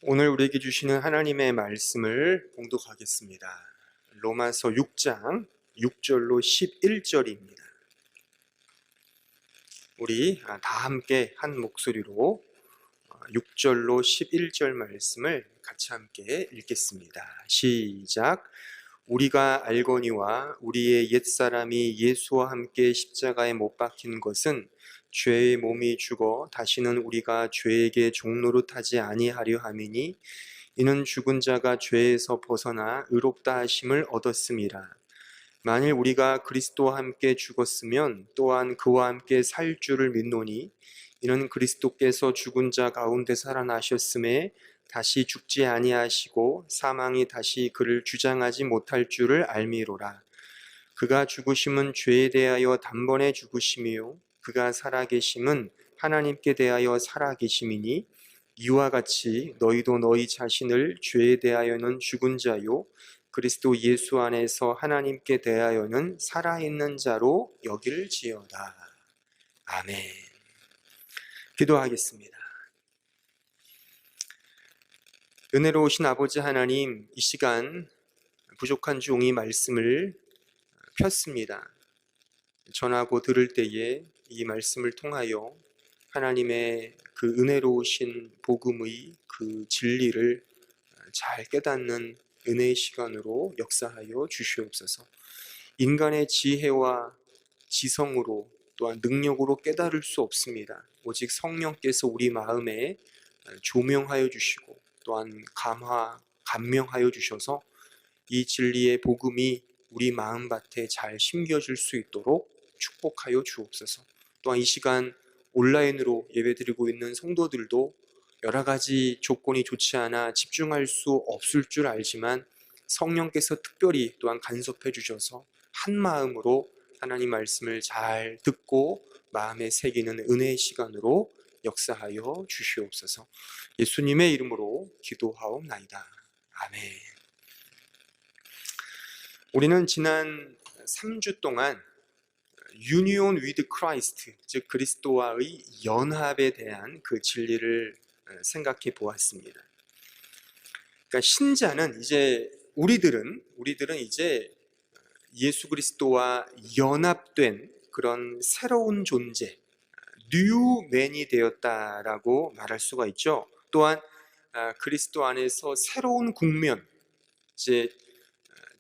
오늘 우리에게 주시는 하나님의 말씀을 봉독하겠습니다. 로마서 6장 6절로 11절입니다. 우리 다 함께 한 목소리로 6절로 11절 말씀을 같이 함께 읽겠습니다. 시작. 우리가 알거니와 우리의 옛사람이 예수와 함께 십자가에 못 박힌 것은 죄의 몸이 죽어 다시는 우리가 죄에게 종노릇하지 아니하려 함이니 이는 죽은 자가 죄에서 벗어나 의롭다 하심을 얻었음이라. 만일 우리가 그리스도와 함께 죽었으면 또한 그와 함께 살 줄을 믿노니 이는 그리스도께서 죽은 자 가운데 살아나셨음에 다시 죽지 아니하시고 사망이 다시 그를 주장하지 못할 줄을 알미로라. 그가 죽으심은 죄에 대하여 단번에 죽으심이요 그가 살아계심은 하나님께 대하여 살아계심이니 이와 같이 너희도 너희 자신을 죄에 대하여는 죽은 자요 그리스도 예수 안에서 하나님께 대하여는 살아있는 자로 여길지어다. 아멘. 기도하겠습니다. 은혜로우신 아버지 하나님, 이 시간 부족한 종이 말씀을 폈습니다. 전하고 들을 때에 이 말씀을 통하여 하나님의 그 은혜로우신 복음의 그 진리를 잘 깨닫는 은혜의 시간으로 역사하여 주시옵소서. 인간의 지혜와 지성으로 또한 능력으로 깨달을 수 없습니다. 오직 성령께서 우리 마음에 조명하여 주시고 또한 감명하여 주셔서 이 진리의 복음이 우리 마음밭에 잘 심겨질 수 있도록 축복하여 주옵소서. 또한 이 시간 온라인으로 예배드리고 있는 성도들도 여러 가지 조건이 좋지 않아 집중할 수 없을 줄 알지만 성령께서 특별히 또한 간섭해 주셔서 한 마음으로 하나님 말씀을 잘 듣고 마음에 새기는 은혜의 시간으로 역사하여 주시옵소서. 예수님의 이름으로 기도하옵나이다. 아멘. 우리는 지난 3주 동안 Union with Christ, 즉 그리스도와의 연합에 대한 그 진리를 생각해 보았습니다. 그러니까 신자는 이제 우리들은 이제 예수 그리스도와 연합된 그런 새로운 존재, 뉴맨이 되었다라고 말할 수가 있죠. 또한 그리스도 안에서 새로운 국면, 이제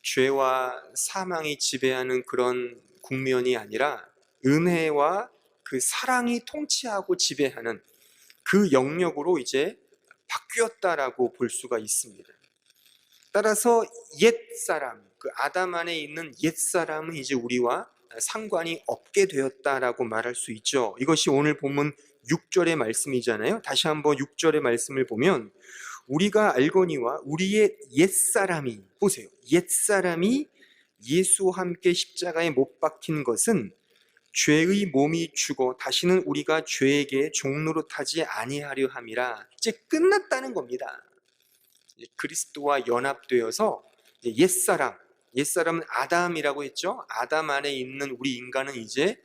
죄와 사망이 지배하는 그런 국면이 아니라 은혜와 그 사랑이 통치하고 지배하는 그 영역으로 이제 바뀌었다라고 볼 수가 있습니다. 따라서 옛사람, 그 아담 안에 있는 옛사람은 이제 우리와 상관이 없게 되었다라고 말할 수 있죠. 이것이 오늘 본문 6절의 말씀이잖아요. 다시 한번 6절의 말씀을 보면 우리가 알거니와 우리의 옛사람이, 보세요, 옛사람이 예수와 함께 십자가에 못 박힌 것은 죄의 몸이 죽어 다시는 우리가 죄에게 종노릇하지 아니하려 함이라. 이제 끝났다는 겁니다. 그리스도와 연합되어서 옛사람은 아담이라고 했죠. 아담 안에 있는 우리 인간은 이제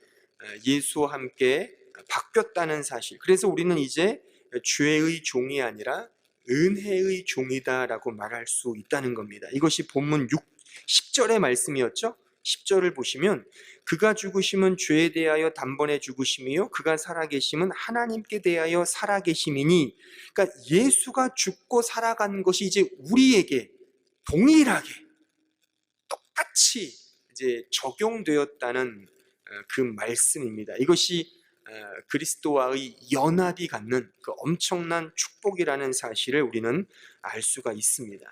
예수와 함께 바뀌었다는 사실. 그래서 우리는 이제 죄의 종이 아니라 은혜의 종이다라고 말할 수 있다는 겁니다. 이것이 본문 10절의 말씀이었죠. 10절을 보시면 그가 죽으심은 죄에 대하여 단번에 죽으심이요 그가 살아계심은 하나님께 대하여 살아계심이니, 그러니까 예수가 죽고 살아간 것이 이제 우리에게 동일하게 똑같이 이제 적용되었다는 그 말씀입니다. 이것이 그리스도와의 연합이 갖는 그 엄청난 축복이라는 사실을 우리는 알 수가 있습니다.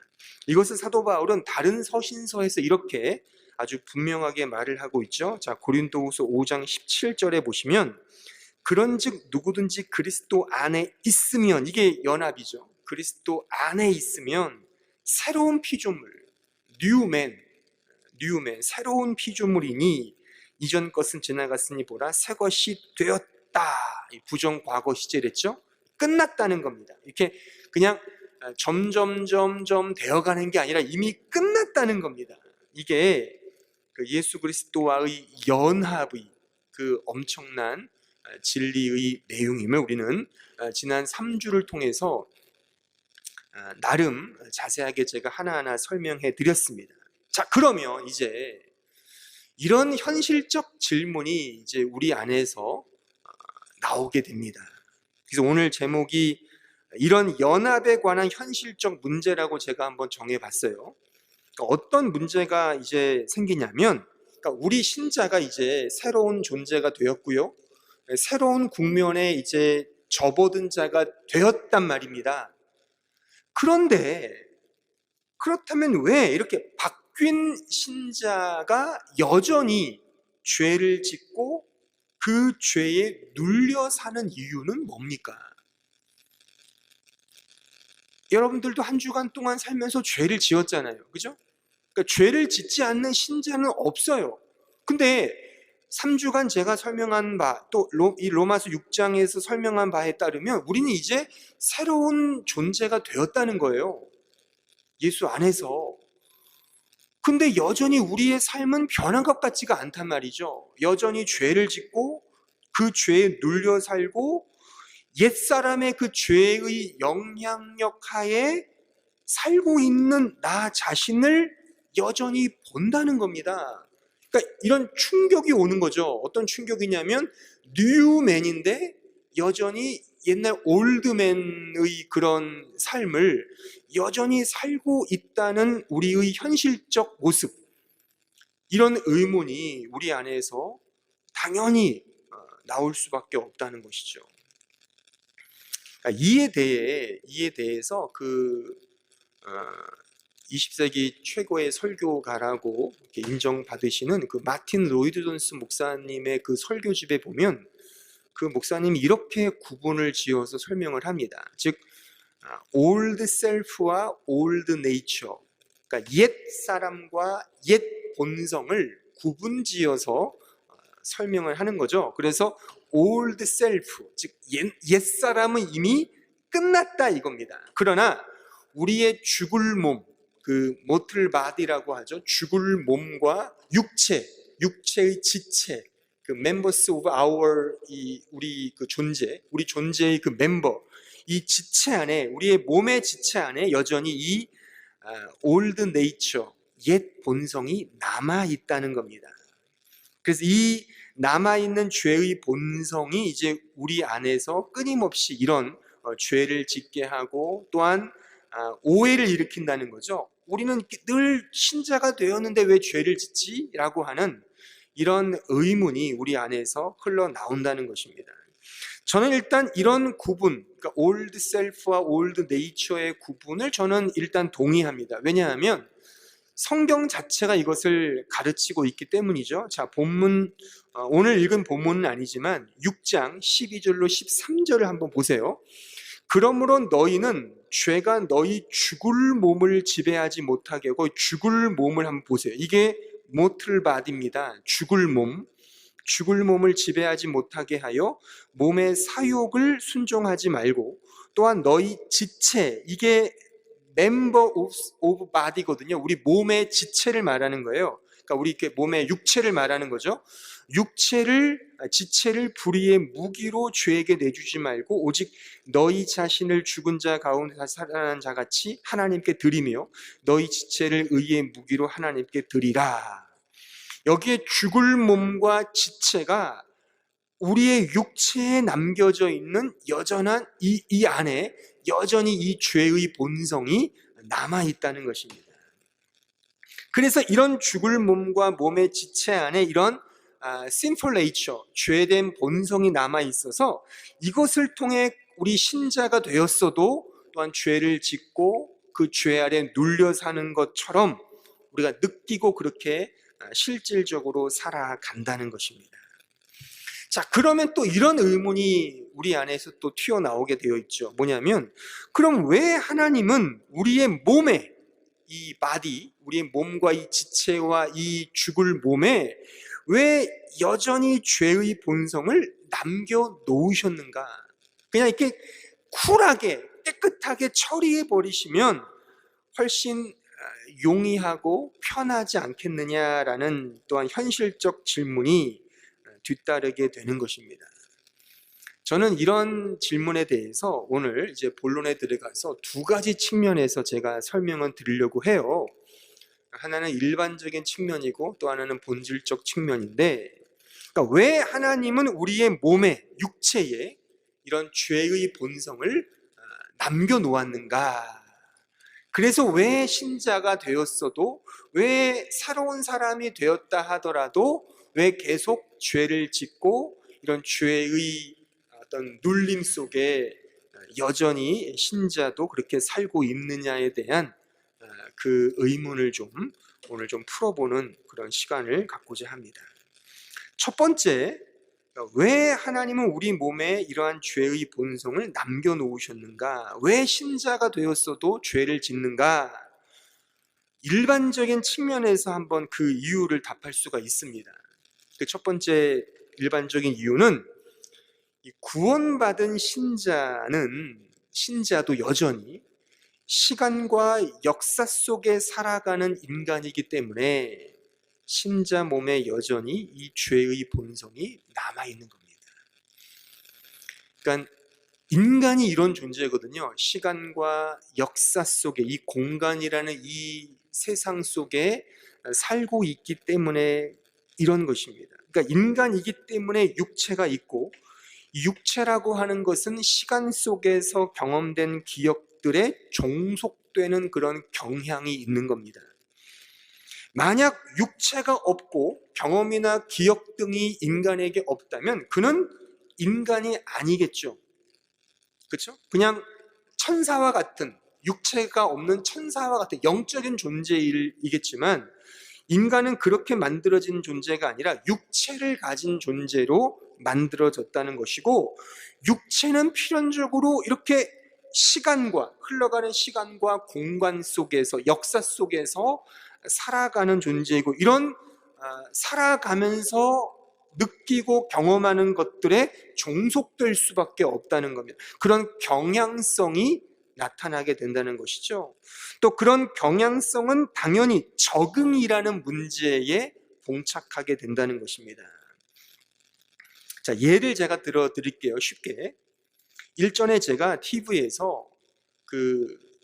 이것을 사도 바울은 다른 서신서에서 이렇게 아주 분명하게 말을 하고 있죠. 자, 고린도후서 5장 17절에 보시면 그런즉 누구든지 그리스도 안에 있으면, 이게 연합이죠. 그리스도 안에 있으면 새로운 피조물, 뉴맨, 새로운 피조물이니 이전 것은 지나갔으니 보라 새 것이 되었다. 이 부정 과거 시제랬죠. 끝났다는 겁니다. 이렇게 그냥 점점 되어가는 게 아니라 이미 끝났다는 겁니다. 이게 그 예수 그리스도와의 연합의 그 엄청난 진리의 내용임을 우리는 지난 3주를 통해서 나름 자세하게 제가 하나하나 설명해 드렸습니다. 자, 그러면 이제 이런 현실적 질문이 이제 우리 안에서 나오게 됩니다. 그래서 오늘 제목이 이런 연합에 관한 현실적 문제라고 제가 한번 정해봤어요. 그러니까 어떤 문제가 이제 생기냐면, 그러니까 우리 신자가 이제 새로운 존재가 되었고요, 새로운 국면에 이제 접어든 자가 되었단 말입니다. 그런데 그렇다면 왜 이렇게 바뀐 신자가 여전히 죄를 짓고 그 죄에 눌려 사는 이유는 뭡니까? 여러분들도 한 주간 동안 살면서 죄를 지었잖아요. 그죠? 그러니까 죄를 짓지 않는 신자는 없어요. 근데 3주간 제가 설명한 바, 또 이 로마서 6장에서 설명한 바에 따르면 우리는 이제 새로운 존재가 되었다는 거예요. 예수 안에서. 근데 여전히 우리의 삶은 변한 것 같지가 않단 말이죠. 여전히 죄를 짓고 그 죄에 눌려 살고 옛사람의 그 죄의 영향력 하에 살고 있는 나 자신을 여전히 본다는 겁니다. 그러니까 이런 충격이 오는 거죠. 어떤 충격이냐면 뉴맨인데 여전히 옛날 올드맨의 그런 삶을 여전히 살고 있다는 우리의 현실적 모습, 이런 의문이 우리 안에서 당연히 나올 수밖에 없다는 것이죠. 이에 대해서 20세기 최고의 설교가라고 인정받으시는 그 마틴 로이드 존스 목사님의 그 설교집에 보면 그 목사님이 이렇게 구분을 지어서 설명을 합니다. 즉 old self와 old nature, 그러니까 옛 사람과 옛 본성을 구분지어서 설명을 하는 거죠. 그래서 old self, 즉 옛 사람은 이미 끝났다 이겁니다. 그러나 우리의 죽을 몸, 그 mortal body라고 하죠. 죽을 몸과 육체의 지체, 그 members of our 우리 그 존재, 우리 존재의 그 멤버, 이 지체 안에, 우리의 몸의 지체 안에 여전히 이 old nature, 옛 본성이 남아 있다는 겁니다. 그래서 이 남아있는 죄의 본성이 이제 우리 안에서 끊임없이 이런 죄를 짓게 하고 또한 오해를 일으킨다는 거죠. 우리는 늘 신자가 되었는데 왜 죄를 짓지? 라고 하는 이런 의문이 우리 안에서 흘러나온다는 것입니다. 저는 일단 이런 구분, 그러니까 old self와 old nature의 구분을 저는 일단 동의합니다. 왜냐하면 성경 자체가 이것을 가르치고 있기 때문이죠. 자, 본문, 오늘 읽은 본문은 아니지만 6장 12절로 13절을 한번 보세요. 그러므로 너희는 죄가 너희 죽을 몸을 지배하지 못하게 하고, 죽을 몸을 한번 보세요. 이게 mortal body입니다. 죽을 몸을 지배하지 못하게 하여 몸의 사욕을 순종하지 말고, 또한 너희 지체, 이게 member of body거든요. 우리 몸의 지체를 말하는 거예요. 그러니까 우리 이렇게 몸의 육체를 말하는 거죠. 지체를 불의의 무기로 죄에게 내주지 말고 오직 너희 자신을 죽은 자 가운데 살아난 자 같이 하나님께 드리며 너희 지체를 의의 무기로 하나님께 드리라. 여기에 죽을 몸과 지체가 우리의 육체에 남겨져 있는 여전한 이 안에 여전히 이 죄의 본성이 남아있다는 것입니다. 그래서 이런 죽을 몸과 몸의 지체 안에 이런 sinful nature, 죄된 본성이 남아있어서 이것을 통해 우리 신자가 되었어도 또한 죄를 짓고 그 죄 아래 눌려 사는 것처럼 우리가 느끼고 그렇게 실질적으로 살아간다는 것입니다. 자, 그러면 또 이런 의문이 우리 안에서 또 튀어나오게 되어 있죠. 뭐냐면, 그럼 왜 하나님은 우리의 몸에, 이 바디, 우리의 몸과 이 지체와 이 죽을 몸에 왜 여전히 죄의 본성을 남겨 놓으셨는가? 그냥 이렇게 쿨하게 깨끗하게 처리해 버리시면 훨씬 용이하고 편하지 않겠느냐라는 또한 현실적 질문이 뒤따르게 되는 것입니다. 저는 이런 질문에 대해서 오늘 이제 본론에 들어가서 두 가지 측면에서 제가 설명을 드리려고 해요. 하나는 일반적인 측면이고 또 하나는 본질적 측면인데, 그러니까 왜 하나님은 우리의 몸에, 육체에 이런 죄의 본성을 남겨놓았는가? 그래서 왜 신자가 되었어도, 왜 새로운 사람이 되었다 하더라도 왜 계속 죄를 짓고 이런 죄의 어떤 눌림 속에 여전히 신자도 그렇게 살고 있느냐에 대한 그 의문을 오늘 좀 풀어보는 그런 시간을 갖고자 합니다. 첫 번째, 왜 하나님은 우리 몸에 이러한 죄의 본성을 남겨놓으셨는가? 왜 신자가 되었어도 죄를 짓는가? 일반적인 측면에서 한번 그 이유를 답할 수가 있습니다. 그 첫 번째 일반적인 이유는, 구원받은 신자도 여전히 시간과 역사 속에 살아가는 인간이기 때문에 신자 몸에 여전히 이 죄의 본성이 남아있는 겁니다. 그러니까 인간이 이런 존재거든요. 시간과 역사 속에, 이 공간이라는 이 세상 속에 살고 있기 때문에 이런 것입니다. 그러니까 인간이기 때문에 육체가 있고, 육체라고 하는 것은 시간 속에서 경험된 기억들에 종속되는 그런 경향이 있는 겁니다. 만약 육체가 없고 경험이나 기억 등이 인간에게 없다면 그는 인간이 아니겠죠. 그렇죠? 그냥 천사와 같은, 육체가 없는 천사와 같은 영적인 존재이겠지만, 인간은 그렇게 만들어진 존재가 아니라 육체를 가진 존재로 만들어졌다는 것이고, 육체는 필연적으로 이렇게 흘러가는 시간과 공간 속에서, 역사 속에서 살아가는 존재이고, 이런 살아가면서 느끼고 경험하는 것들에 종속될 수밖에 없다는 겁니다. 그런 경향성이 나타나게 된다는 것이죠. 또 그런 경향성은 당연히 적응이라는 문제에 봉착하게 된다는 것입니다. 자, 예를 제가 들어드릴게요. 쉽게. 일전에 제가 TV에서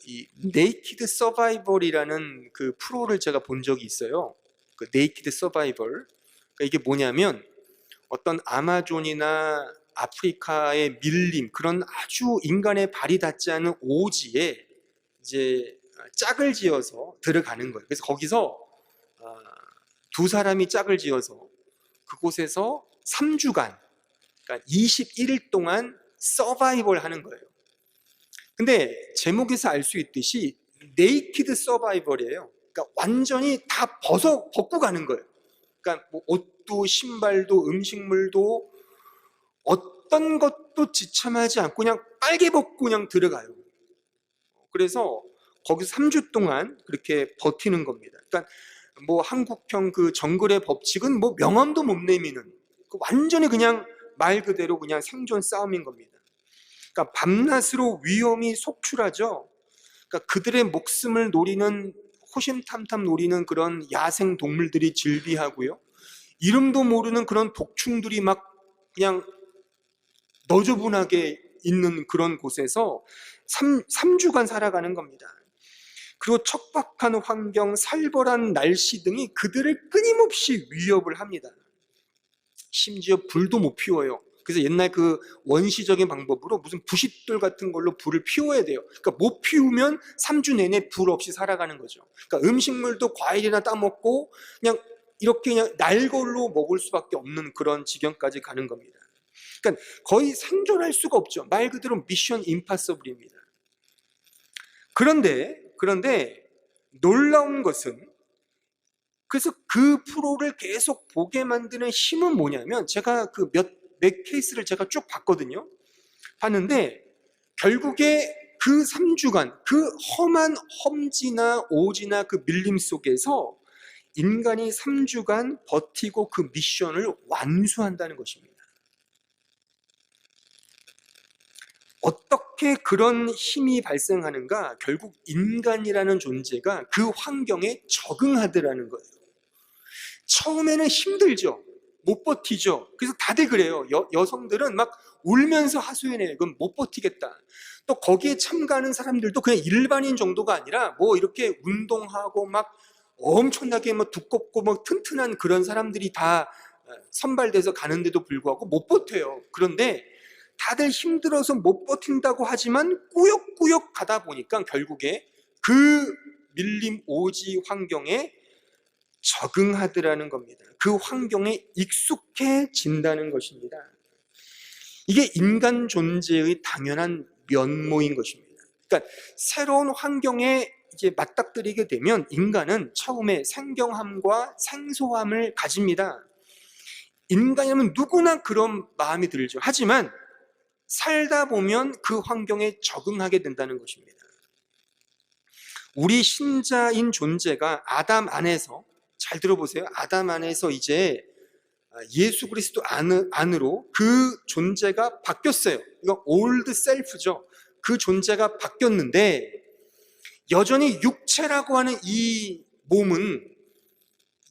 이 네이키드 서바이벌이라는 그 프로를 제가 본 적이 있어요. 그 네이키드 서바이벌. 그러니까 이게 뭐냐면, 어떤 아마존이나 아프리카의 밀림, 그런 아주 인간의 발이 닿지 않은 오지에 이제 짝을 지어서 들어가는 거예요. 그래서 거기서 두 사람이 짝을 지어서 그곳에서 3주간, 그러니까 21일 동안 서바이벌 하는 거예요. 근데 제목에서 알 수 있듯이 네이키드 서바이벌이에요. 그러니까 완전히 다 벗고 가는 거예요. 그러니까 뭐 옷도 신발도 음식물도 어떤 것도 지참하지 않고 그냥 빨개 벗고 그냥 들어가요. 그래서 거기서 3주 동안 그렇게 버티는 겁니다. 그러니까 뭐 한국형 그 정글의 법칙은 뭐 명함도 못 내미는, 완전히 그냥 말 그대로 그냥 생존 싸움인 겁니다. 그러니까 밤낮으로 위험이 속출하죠. 그러니까 그들의 목숨을 노리는, 호신탐탐 노리는 그런 야생 동물들이 즐비하고요. 이름도 모르는 그런 독충들이 막 그냥 너저분하게 있는 그런 곳에서 3주간 살아가는 겁니다. 그리고 척박한 환경, 살벌한 날씨 등이 그들을 끊임없이 위협을 합니다. 심지어 불도 못 피워요. 그래서 옛날 그 원시적인 방법으로 무슨 부싯돌 같은 걸로 불을 피워야 돼요. 그러니까 못 피우면 3주 내내 불 없이 살아가는 거죠. 그러니까 음식물도 과일이나 따먹고 그냥 이렇게 그냥 날걸로 먹을 수밖에 없는 그런 지경까지 가는 겁니다. 그러니까 거의 생존할 수가 없죠. 말 그대로 미션 임파서블입니다. 그런데 놀라운 것은, 그래서 그 프로를 계속 보게 만드는 힘은 뭐냐면, 제가 그 몇 케이스를 제가 쭉 봤거든요. 봤는데 결국에 그 3주간 그 험한 험지나 오지나 그 밀림 속에서 인간이 3주간 버티고 그 미션을 완수한다는 것입니다. 어떻게 그런 힘이 발생하는가? 결국 인간이라는 존재가 그 환경에 적응하더라는 거예요. 처음에는 힘들죠. 못 버티죠. 그래서 다들 그래요. 여성들은 막 울면서 하소연해요. 이건 못 버티겠다. 또 거기에 참가하는 사람들도 그냥 일반인 정도가 아니라 뭐 이렇게 운동하고 막 엄청나게 뭐 두껍고 뭐 튼튼한 그런 사람들이 다 선발돼서 가는데도 불구하고 못 버텨요. 그런데 다들 힘들어서 못 버틴다고 하지만 꾸역꾸역 가다 보니까 결국에 그 밀림 오지 환경에 적응하더라는 겁니다. 그 환경에 익숙해진다는 것입니다. 이게 인간 존재의 당연한 면모인 것입니다. 그러니까 새로운 환경에 이제 맞닥뜨리게 되면 인간은 처음에 생경함과 생소함을 가집니다. 인간이라면 누구나 그런 마음이 들죠. 하지만 살다 보면 그 환경에 적응하게 된다는 것입니다. 우리 신자인 존재가 아담 안에서, 잘 들어보세요. 아담 안에서 이제 예수 그리스도 안으로 그 존재가 바뀌었어요. 이거 올드 셀프죠. 그 존재가 바뀌었는데 여전히 육체라고 하는 이 몸은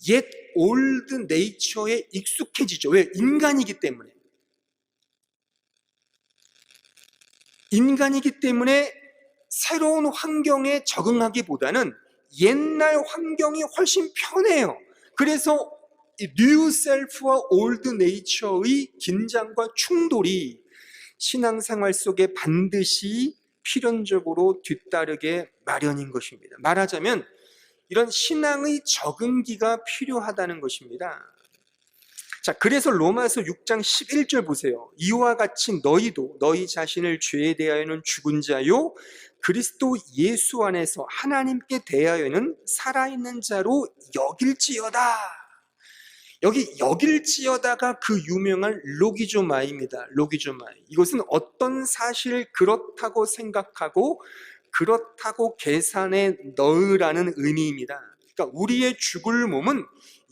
옛 올드 네이처에 익숙해지죠. 왜? 인간이기 때문에. 인간이기 때문에 새로운 환경에 적응하기보다는 옛날 환경이 훨씬 편해요. 그래서 뉴 셀프와 올드 네이처의 긴장과 충돌이 신앙생활 속에 반드시 필연적으로 뒤따르게 마련인 것입니다. 말하자면 이런 신앙의 적응기가 필요하다는 것입니다. 자, 그래서 로마서 6장 11절 보세요. 이와 같이 너희도 너희 자신을 죄에 대하여는 죽은 자요 그리스도 예수 안에서 하나님께 대하여는 살아있는 자로 여길지어다. 여기 여길지어다가 그 유명한 로기조마입니다. 로기조마이. 이것은 어떤 사실을 그렇다고 생각하고 그렇다고 계산해 넣으라는 의미입니다. 그러니까 우리의 죽을 몸은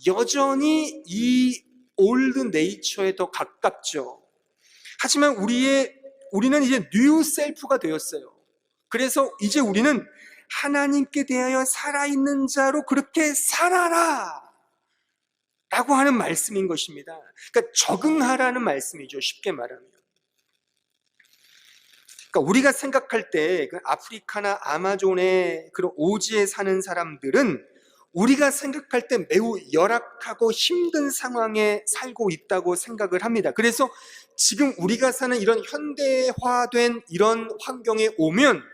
여전히 이 올드 네이처에 더 가깝죠. 하지만 우리는 이제 뉴 셀프가 되었어요. 그래서 이제 우리는 하나님께 대하여 살아있는 자로 그렇게 살아라 라고 하는 말씀인 것입니다. 그러니까 적응하라는 말씀이죠. 쉽게 말하면. 그러니까 우리가 생각할 때 그 아프리카나 아마존의 그런 오지에 사는 사람들은 우리가 생각할 때 매우 열악하고 힘든 상황에 살고 있다고 생각을 합니다. 그래서 지금 우리가 사는 이런 현대화된 이런 환경에 오면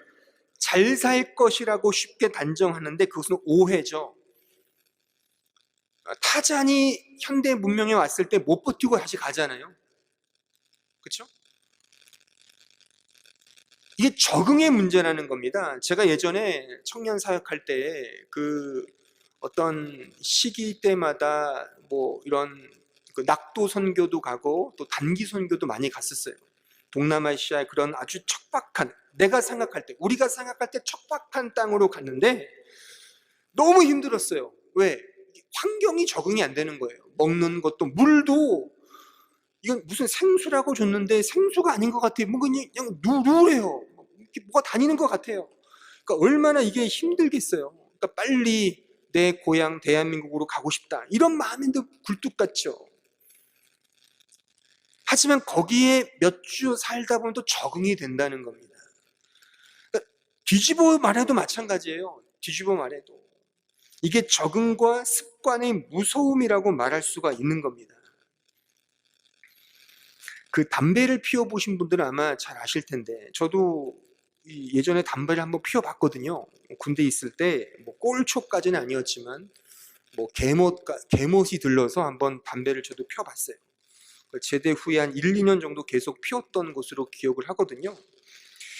잘 살 것이라고 쉽게 단정하는데 그것은 오해죠. 타잔이 현대 문명에 왔을 때 못 버티고 다시 가잖아요. 그렇죠? 이게 적응의 문제라는 겁니다. 제가 예전에 청년 사역할 때 그 어떤 시기 때마다 뭐 이런 그 낙도 선교도 가고 또 단기 선교도 많이 갔었어요. 동남아시아의 그런 아주 척박한, 내가 생각할 때, 우리가 생각할 때 척박한 땅으로 갔는데 너무 힘들었어요. 왜? 환경이 적응이 안 되는 거예요. 먹는 것도, 물도 이건 무슨 생수라고 줬는데 생수가 아닌 것 같아요. 뭐 그냥 누래요. 뭐가 다니는 것 같아요. 그러니까 얼마나 이게 힘들겠어요. 그러니까 빨리 내 고향 대한민국으로 가고 싶다. 이런 마음인데 굴뚝 같죠. 하지만 거기에 몇 주 살다 보면 또 적응이 된다는 겁니다. 그러니까 뒤집어 말해도 마찬가지예요. 뒤집어 말해도. 이게 적응과 습관의 무서움이라고 말할 수가 있는 겁니다. 그 담배를 피워보신 분들은 아마 잘 아실 텐데 저도 예전에 담배를 한번 피워봤거든요. 군대 있을 때 뭐 꼴초까지는 아니었지만 뭐 개못이 들러서 한번 담배를 저도 피워봤어요. 제대 후에 한 1, 2년 정도 계속 피웠던 것으로 기억을 하거든요.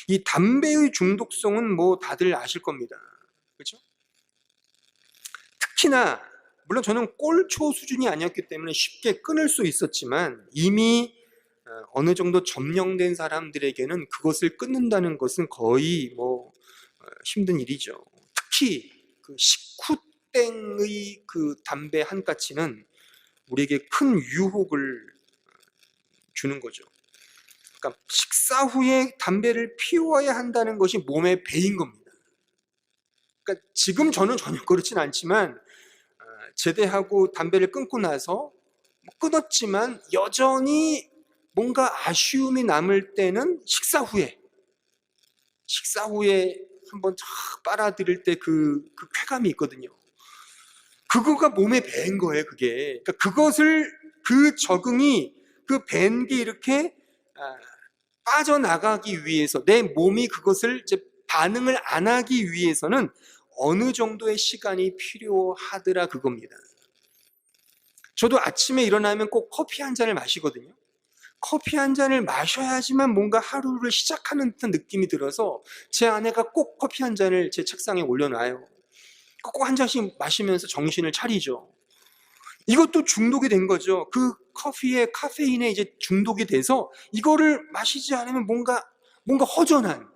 이 담배의 중독성은 뭐 다들 아실 겁니다. 그렇죠? 특히나 물론 저는 꼴초 수준이 아니었기 때문에 쉽게 끊을 수 있었지만 이미 어느 정도 점령된 사람들에게는 그것을 끊는다는 것은 거의 뭐 힘든 일이죠. 특히 그 식후땡의 그 담배 한 가치는 우리에게 큰 유혹을 주는 거죠. 그러니까 식사 후에 담배를 피워야 한다는 것이 몸에 배인 겁니다. 그러니까 지금 저는 전혀 그렇진 않지만 제대하고 담배를 끊고 나서 끊었지만 여전히 뭔가 아쉬움이 남을 때는 식사 후에 한번 쫙 빨아들일 때 그 쾌감이 있거든요. 그거가 몸에 배인 거예요, 그게. 그러니까 그 적응이, 그 밴 게 이렇게 빠져나가기 위해서, 내 몸이 그것을 이제 반응을 안 하기 위해서는 어느 정도의 시간이 필요하더라, 그겁니다. 저도 아침에 일어나면 꼭 커피 한 잔을 마시거든요. 커피 한 잔을 마셔야지만 뭔가 하루를 시작하는 듯한 느낌이 들어서 제 아내가 꼭 커피 한 잔을 제 책상에 올려놔요. 꼭 한 잔씩 마시면서 정신을 차리죠. 이것도 중독이 된 거죠. 그 커피에, 카페인에 이제 중독이 돼서 이거를 마시지 않으면 뭔가 허전한,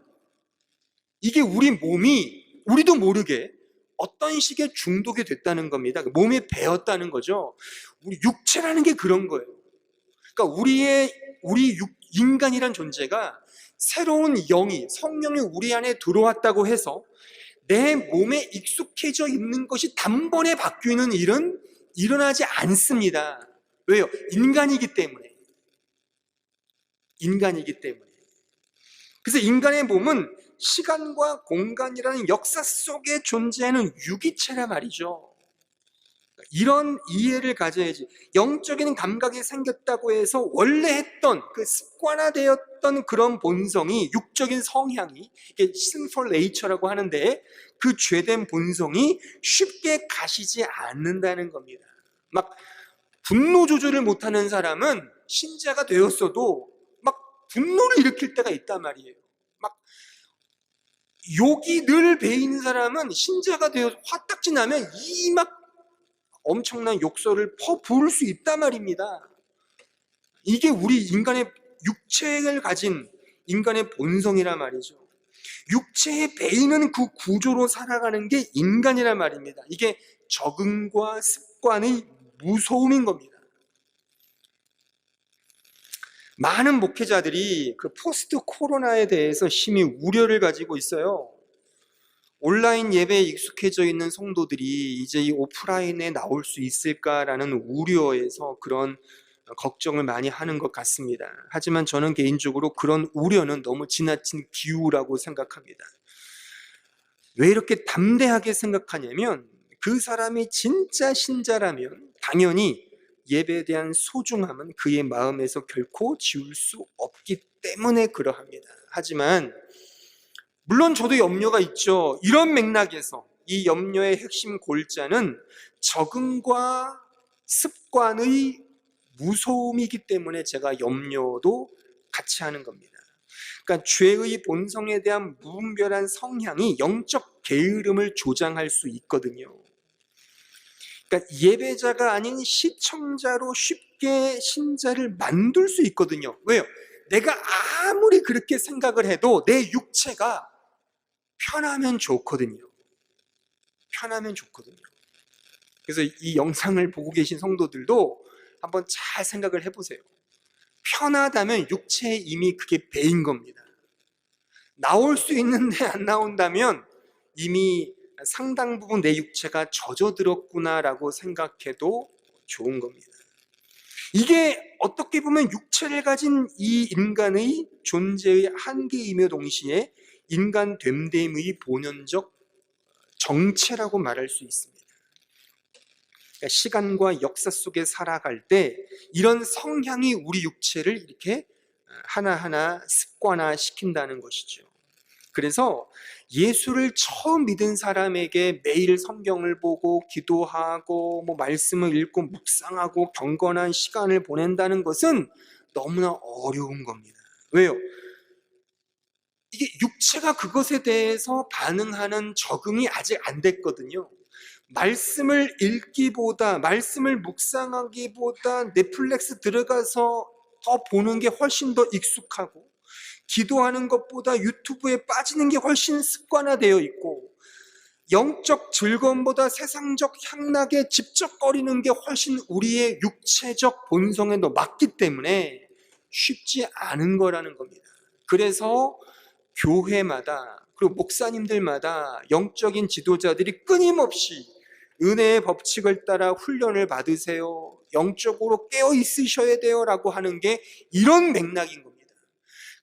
이게 우리 몸이 우리도 모르게 어떤 식의 중독이 됐다는 겁니다. 몸에 배었다는 거죠. 우리 육체라는 게 그런 거예요. 그러니까 우리 인간이란 존재가 새로운 성령이 우리 안에 들어왔다고 해서 내 몸에 익숙해져 있는 것이 단번에 바뀌는 일은 일어나지 않습니다. 왜요? 인간이기 때문에. 그래서 인간의 몸은 시간과 공간이라는 역사 속에 존재하는 유기체란 말이죠. 이런 이해를 가져야지. 영적인 감각이 생겼다고 해서 원래 했던 그 습관화되었던 그런 본성이, 육적인 성향이, 이게 sinful nature라고 하는데, 그 죄된 본성이 쉽게 가시지 않는다는 겁니다. 막 분노 조절을 못하는 사람은 신자가 되었어도 막 분노를 일으킬 때가 있단 말이에요. 막 욕이 늘 배이는 사람은 신자가 되어서 화딱지 나면 이 막 엄청난 욕설을 퍼부을 수 있단 말입니다. 이게 우리 인간의 육체를 가진 인간의 본성이란 말이죠. 육체에 배이는 그 구조로 살아가는 게 인간이란 말입니다. 이게 적응과 습관의 무서움인 겁니다. 많은 목회자들이 그 포스트 코로나에 대해서 심히 우려를 가지고 있어요. 온라인 예배에 익숙해져 있는 성도들이 이제 이 오프라인에 나올 수 있을까라는 우려에서 그런 걱정을 많이 하는 것 같습니다. 하지만 저는 개인적으로 그런 우려는 너무 지나친 기우라고 생각합니다. 왜 이렇게 담대하게 생각하냐면, 그 사람이 진짜 신자라면 당연히 예배에 대한 소중함은 그의 마음에서 결코 지울 수 없기 때문에 그러합니다. 하지만 물론 저도 염려가 있죠. 이런 맥락에서 이 염려의 핵심 골자는 적응과 습관의 무서움이기 때문에 제가 염려도 같이 하는 겁니다. 그러니까 죄의 본성에 대한 무분별한 성향이 영적 게으름을 조장할 수 있거든요. 그러니까 예배자가 아닌 시청자로 쉽게 신자를 만들 수 있거든요. 왜요? 내가 아무리 그렇게 생각을 해도 내 육체가 편하면 좋거든요. 그래서 이 영상을 보고 계신 성도들도 한번 잘 생각을 해보세요. 편하다면 육체에 이미 그게 배인 겁니다. 나올 수 있는데 안 나온다면 이미 상당 부분 내 육체가 젖어들었구나라고 생각해도 좋은 겁니다. 이게 어떻게 보면 육체를 가진 이 인간의 존재의 한계이며 동시에 인간됨됨의 본연적 정체라고 말할 수 있습니다. 그러니까 시간과 역사 속에 살아갈 때 이런 성향이 우리 육체를 이렇게 하나하나 습관화시킨다는 것이죠. 그래서 예수를 처음 믿은 사람에게 매일 성경을 보고 기도하고 말씀을 읽고 묵상하고 경건한 시간을 보낸다는 것은 너무나 어려운 겁니다. 왜요? 이게 육체가 그것에 대해서 반응하는 적응이 아직 안 됐거든요. 말씀을 읽기보다, 말씀을 묵상하기보다 넷플릭스 들어가서 더 보는 게 훨씬 더 익숙하고, 기도하는 것보다 유튜브에 빠지는 게 훨씬 습관화되어 있고, 영적 즐거움보다 세상적 향락에 집적거리는 게 훨씬 우리의 육체적 본성에 더 맞기 때문에 쉽지 않은 거라는 겁니다. 그래서 교회마다, 그리고 목사님들마다 영적인 지도자들이 끊임없이 은혜의 법칙을 따라 훈련을 받으세요. 영적으로 깨어 있으셔야 돼요. 라고 하는 게 이런 맥락인 겁니다.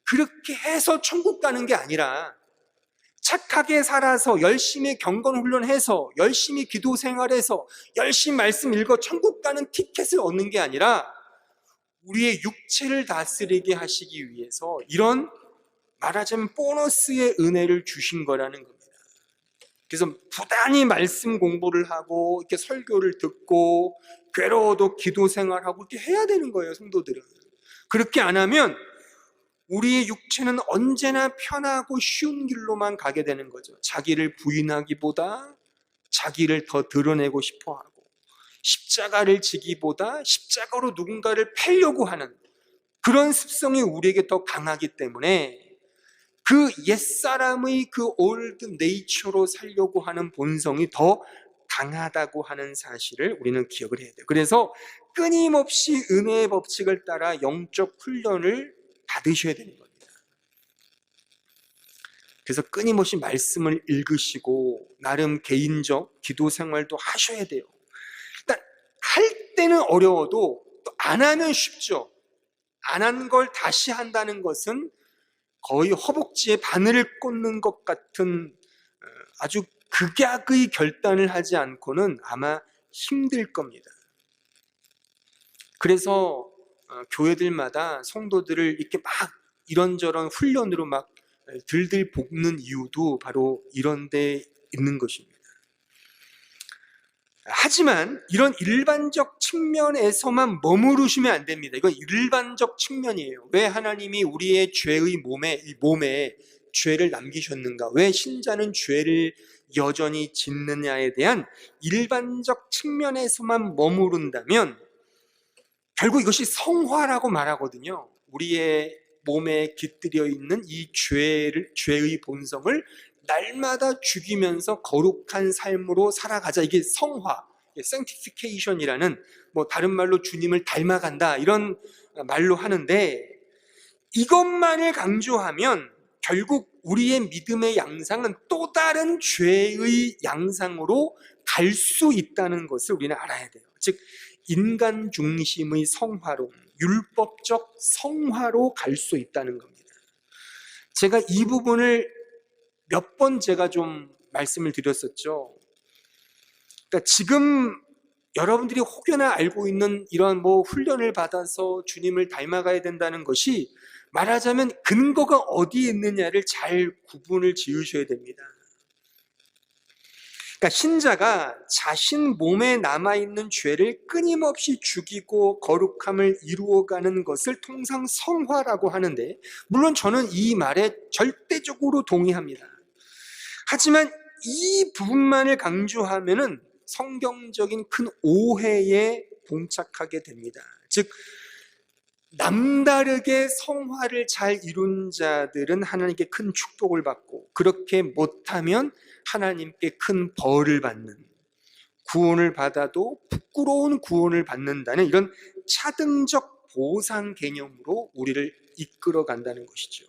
그렇게 해서 천국 가는 게 아니라 착하게 살아서 열심히 경건 훈련해서 열심히 기도 생활해서 열심히 말씀 읽어 천국 가는 티켓을 얻는 게 아니라 우리의 육체를 다스리게 하시기 위해서 이런 말하자면 보너스의 은혜를 주신 거라는 겁니다. 그래서 부단히 말씀 공부를 하고 이렇게 설교를 듣고 괴로워도 기도 생활하고 이렇게 해야 되는 거예요, 성도들은. 그렇게 안 하면 우리의 육체는 언제나 편하고 쉬운 길로만 가게 되는 거죠. 자기를 부인하기보다 자기를 더 드러내고 싶어 하고, 십자가를 지기보다 십자가로 누군가를 패려고 하는 그런 습성이 우리에게 더 강하기 때문에 그 옛사람의 그 올드 네이처로 살려고 하는 본성이 더 강하다고 하는 사실을 우리는 기억을 해야 돼요. 그래서 끊임없이 은혜의 법칙을 따라 영적 훈련을 받으셔야 되는 겁니다. 그래서 끊임없이 말씀을 읽으시고 나름 개인적 기도 생활도 하셔야 돼요. 일단 할 때는 어려워도 또 안 하면 쉽죠. 안 한 걸 다시 한다는 것은 거의 허벅지에 바늘을 꽂는 것 같은 아주 극약의 결단을 하지 않고는 아마 힘들 겁니다. 그래서 교회들마다 성도들을 이렇게 막 이런저런 훈련으로 막 들들 볶는 이유도 바로 이런 데 있는 것입니다. 하지만 이런 일반적 측면에서만 머무르시면 안 됩니다. 이건 일반적 측면이에요. 왜 하나님이 우리의 죄의 몸에 죄를 남기셨는가? 왜 신자는 죄를 여전히 짓느냐에 대한 일반적 측면에서만 머무른다면 결국 이것이 성화라고 말하거든요. 우리의 몸에 깃들여 있는 이 죄의 본성을 날마다 죽이면서 거룩한 삶으로 살아가자. 이게 성화, sanctification이라는 다른 말로 주님을 닮아간다 이런 말로 하는데, 이것만을 강조하면 결국 우리의 믿음의 양상은 또 다른 죄의 양상으로 갈 수 있다는 것을 우리는 알아야 돼요. 즉 인간 중심의 성화로, 율법적 성화로 갈 수 있다는 겁니다. 제가 이 부분을 몇 번 제가 좀 말씀을 드렸었죠. 그러니까 지금 여러분들이 혹여나 알고 있는 이런 훈련을 받아서 주님을 닮아가야 된다는 것이 말하자면 근거가 어디에 있느냐를 잘 구분을 지으셔야 됩니다. 그러니까 신자가 자신 몸에 남아있는 죄를 끊임없이 죽이고 거룩함을 이루어가는 것을 통상 성화라고 하는데, 물론 저는 이 말에 절대적으로 동의합니다. 하지만 이 부분만을 강조하면은 성경적인 큰 오해에 봉착하게 됩니다. 즉 남다르게 성화를 잘 이룬 자들은 하나님께 큰 축복을 받고, 그렇게 못하면 하나님께 큰 벌을 받는, 구원을 받아도 부끄러운 구원을 받는다는 이런 차등적 보상 개념으로 우리를 이끌어 간다는 것이죠.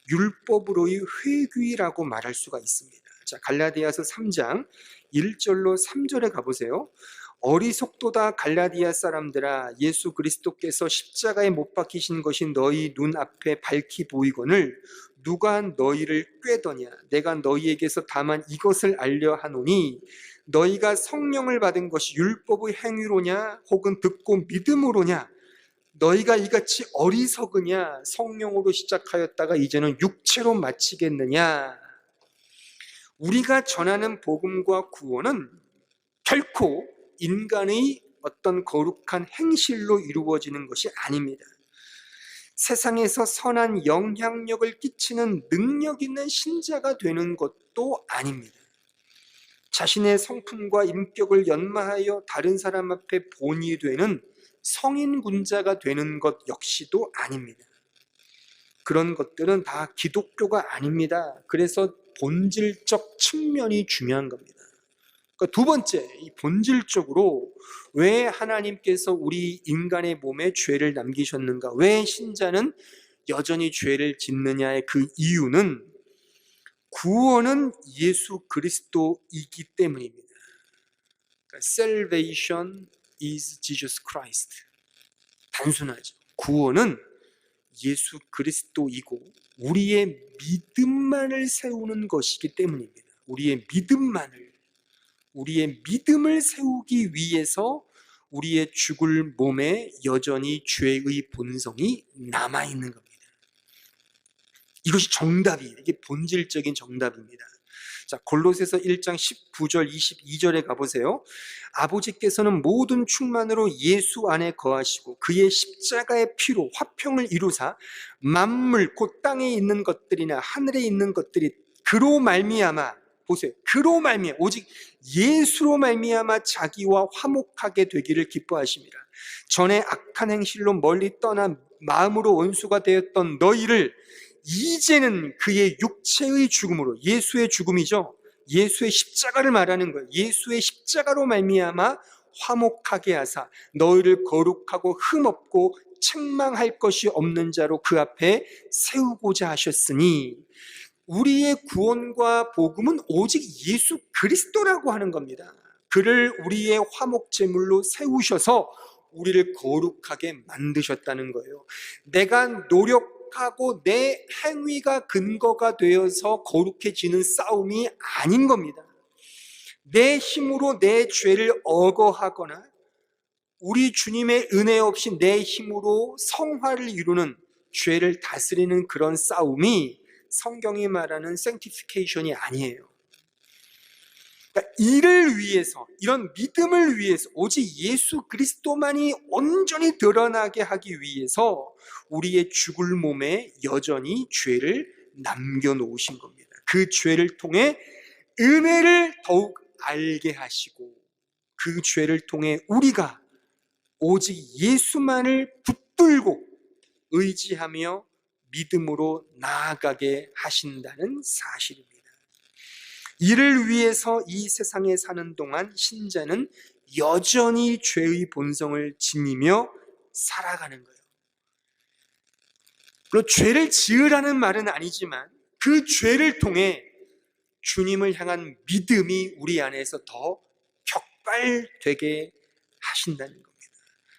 율법으로의 회귀라고 말할 수가 있습니다. 자, 갈라디아서 3장 1절로 3절에 가보세요. 어리석도다 갈라디아 사람들아, 예수 그리스도께서 십자가에 못 박히신 것이 너희 눈앞에 밝히 보이거늘 누가 너희를 꾀더냐? 내가 너희에게서 다만 이것을 알려 하노니 너희가 성령을 받은 것이 율법의 행위로냐 혹은 듣고 믿음으로냐? 너희가 이같이 어리석으냐? 성령으로 시작하였다가 이제는 육체로 마치겠느냐? 우리가 전하는 복음과 구원은 결코 인간의 어떤 거룩한 행실로 이루어지는 것이 아닙니다. 세상에서 선한 영향력을 끼치는 능력 있는 신자가 되는 것도 아닙니다. 자신의 성품과 인격을 연마하여 다른 사람 앞에 본이 되는 성인 군자가 되는 것 역시도 아닙니다. 그런 것들은 다 기독교가 아닙니다. 그래서 본질적 측면이 중요한 겁니다. 그러니까 두 번째, 이 본질적으로 왜 하나님께서 우리 인간의 몸에 죄를 남기셨는가? 왜 신자는 여전히 죄를 짓느냐의 그 이유는 구원은 예수 그리스도이기 때문입니다. Salvation is Jesus Christ. 단순하죠. 구원은 예수 그리스도이고 우리의 믿음만을 세우는 것이기 때문입니다. 우리의 믿음을 세우기 위해서 우리의 죽을 몸에 여전히 죄의 본성이 남아있는 겁니다. 이것이 정답이에요. 이게 본질적인 정답입니다. 자, 골로새서 1장 19절 22절에 가보세요. 아버지께서는 모든 충만으로 예수 안에 거하시고 그의 십자가의 피로 화평을 이루사 만물 곧 땅에 있는 것들이나 하늘에 있는 것들이 그로 말미암아, 보세요, 그로 말미암아, 오직 예수로 말미암아 자기와 화목하게 되기를 기뻐하십니다. 전에 악한 행실로 멀리 떠나 마음으로 원수가 되었던 너희를 이제는 그의 육체의 죽음으로, 예수의 죽음이죠. 예수의 십자가를 말하는 거예요. 예수의 십자가로 말미암아 화목하게 하사 너희를 거룩하고 흠없고 책망할 것이 없는 자로 그 앞에 세우고자 하셨으니, 우리의 구원과 복음은 오직 예수 그리스도라고 하는 겁니다. 그를 우리의 화목제물로 세우셔서 우리를 거룩하게 만드셨다는 거예요. 내가 노력하고 내 행위가 근거가 되어서 거룩해지는 싸움이 아닌 겁니다. 내 힘으로 내 죄를 억어하거나 우리 주님의 은혜 없이 내 힘으로 성화를 이루는, 죄를 다스리는 그런 싸움이 성경이 말하는 sanctification이 아니에요. 그러니까 이를 위해서, 이런 믿음을 위해서, 오직 예수 그리스도만이 온전히 드러나게 하기 위해서 우리의 죽을 몸에 여전히 죄를 남겨놓으신 겁니다. 그 죄를 통해 은혜를 더욱 알게 하시고, 그 죄를 통해 우리가 오직 예수만을 붙들고 의지하며 믿음으로 나아가게 하신다는 사실입니다. 이를 위해서 이 세상에 사는 동안 신자는 여전히 죄의 본성을 지니며 살아가는 거예요. 물론 죄를 지으라는 말은 아니지만 그 죄를 통해 주님을 향한 믿음이 우리 안에서 더 격발되게 하신다는 겁니다.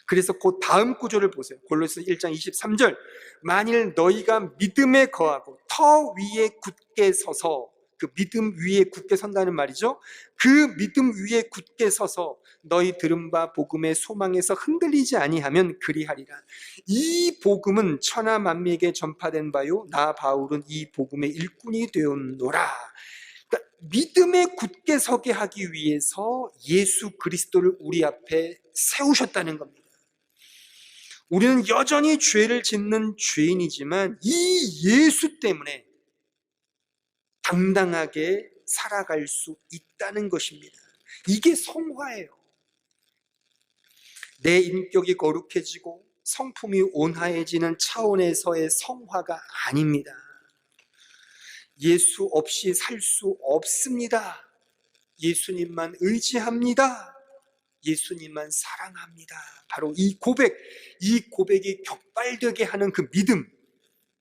그래서 그 다음 구절을 보세요. 골로새 1장 23절. 만일 너희가 믿음에 거하고 터 위에 굳게 서서, 그 믿음 위에 굳게 선다는 말이죠. 그 믿음 위에 굳게 서서 너희 들은 바 복음의 소망에서 흔들리지 아니하면 그리하리라. 이 복음은 천하 만민에게 전파된 바요 나 바울은 이 복음의 일꾼이 되었노라. 그러니까 믿음에 굳게 서게 하기 위해서 예수 그리스도를 우리 앞에 세우셨다는 겁니다. 우리는 여전히 죄를 짓는 죄인이지만 이 예수 때문에 당당하게 살아갈 수 있다는 것입니다. 이게 성화예요. 내 인격이 거룩해지고 성품이 온화해지는 차원에서의 성화가 아닙니다. 예수 없이 살 수 없습니다. 예수님만 의지합니다. 예수님만 사랑합니다. 바로 이 고백이 격발되게 하는 그 믿음,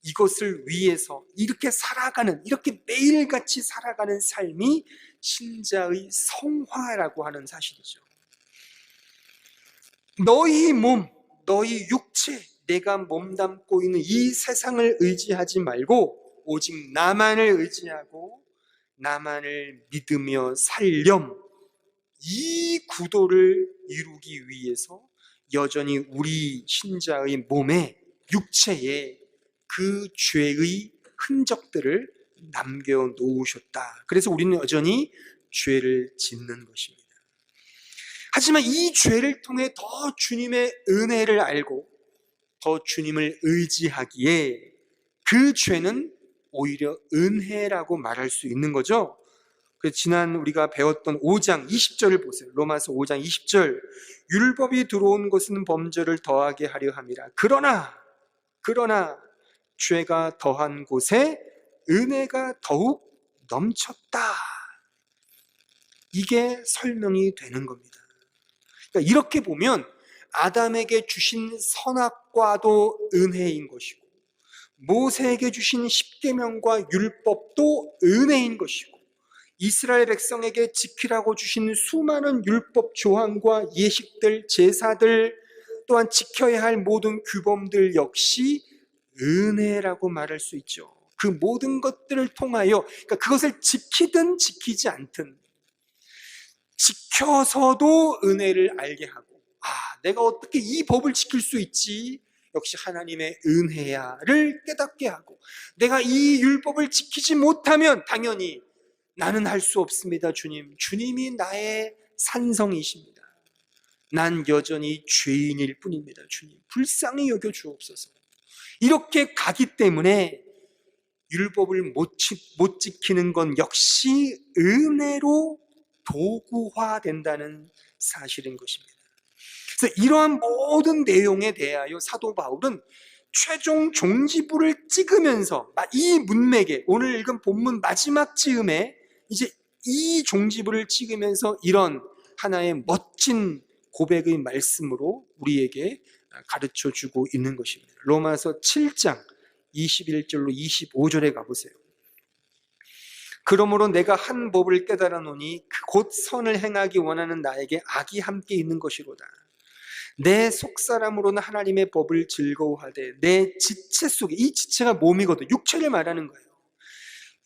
이것을 위해서 이렇게 살아가는, 이렇게 매일같이 살아가는 삶이 신자의 성화라고 하는 사실이죠. 너희 몸, 너희 육체, 내가 몸담고 있는 이 세상을 의지하지 말고 오직 나만을 의지하고 나만을 믿으며 살렴, 이 구도를 이루기 위해서 여전히 우리 신자의 몸에, 육체에 그 죄의 흔적들을 남겨놓으셨다. 그래서 우리는 여전히 죄를 짓는 것입니다. 하지만 이 죄를 통해 더 주님의 은혜를 알고 더 주님을 의지하기에 그 죄는 오히려 은혜라고 말할 수 있는 거죠. 지난 우리가 배웠던 5장 20절을 보세요. 로마서 5장 20절. 율법이 들어온 것은 범죄를 더하게 하려 함이라. 그러나 죄가 더한 곳에 은혜가 더욱 넘쳤다. 이게 설명이 되는 겁니다. 그러니까 이렇게 보면 아담에게 주신 선악과도 은혜인 것이고 모세에게 주신 십계명과 율법도 은혜인 것이고 이스라엘 백성에게 지키라고 주신 수많은 율법 조항과 예식들, 제사들, 또한 지켜야 할 모든 규범들 역시 은혜라고 말할 수 있죠. 그 모든 것들을 통하여, 그러니까 그것을 지키든 지키지 않든 지켜서도 은혜를 알게 하고, 내가 어떻게 이 법을 지킬 수 있지? 역시 하나님의 은혜야를 깨닫게 하고, 내가 이 율법을 지키지 못하면 당연히 나는 할 수 없습니다. 주님이 나의 산성이십니다. 난 여전히 죄인일 뿐입니다. 주님, 불쌍히 여겨 주옵소서. 이렇게 가기 때문에 율법을 못 지키는 건 역시 은혜로 도구화된다는 사실인 것입니다. 그래서 이러한 모든 내용에 대하여 사도 바울은 최종 종지부를 찍으면서 이 문맥에, 오늘 읽은 본문 마지막 즈음에 이제 이 종지부를 찍으면서 이런 하나의 멋진 고백의 말씀으로 우리에게 가르쳐 주고 있는 것입니다. 로마서 7장 21절로 25절에 가보세요. 그러므로 내가 한 법을 깨달아 노니 곧 선을 행하기 원하는 나에게 악이 함께 있는 것이로다. 내 속사람으로는 하나님의 법을 즐거워하되 내 지체 속에, 이 지체가 몸이거든, 육체를 말하는 거예요.